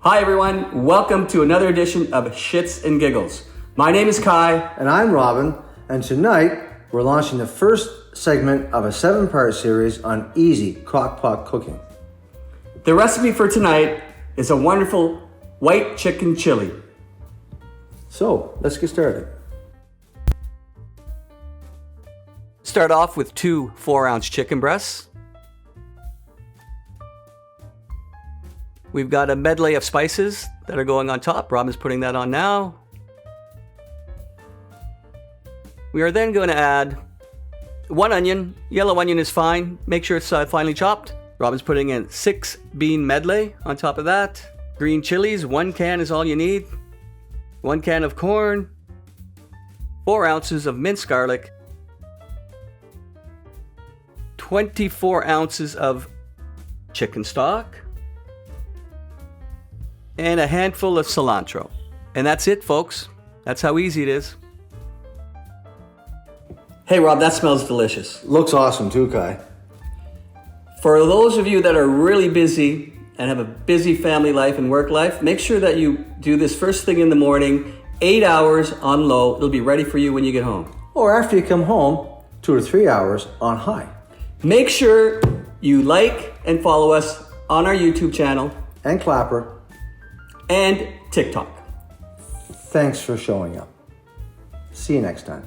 Hi everyone, welcome to another edition of Shits and Giggles. My name is Kai. And I'm Robin, and tonight we're launching the first segment of a 7-part series on easy crock pot cooking. The recipe for tonight is a wonderful white chicken chili. So, let's get started. Start off with 2 4-ounce chicken breasts. We've got a medley of spices that are going on top. Robin's putting that on now. We are then going to add 1 onion. Yellow onion is fine. Make sure it's finely chopped. Robin's putting in 6 bean medley on top of that. Green chilies, 1 can is all you need. 1 can of corn. 4 ounces of minced garlic. 24 ounces of chicken stock. And a handful of cilantro. And that's it, folks. That's how easy it is. Hey, Rob, that smells delicious. Looks awesome too, Kai. For those of you that are really busy and have a busy family life and work life, make sure that you do this first thing in the morning, 8 hours on low. It'll be ready for you when you get home. Or after you come home, 2 to 3 hours on high. Make sure you like and follow us on our YouTube channel And Clapper. and TikTok. Thanks for showing up. See you next time.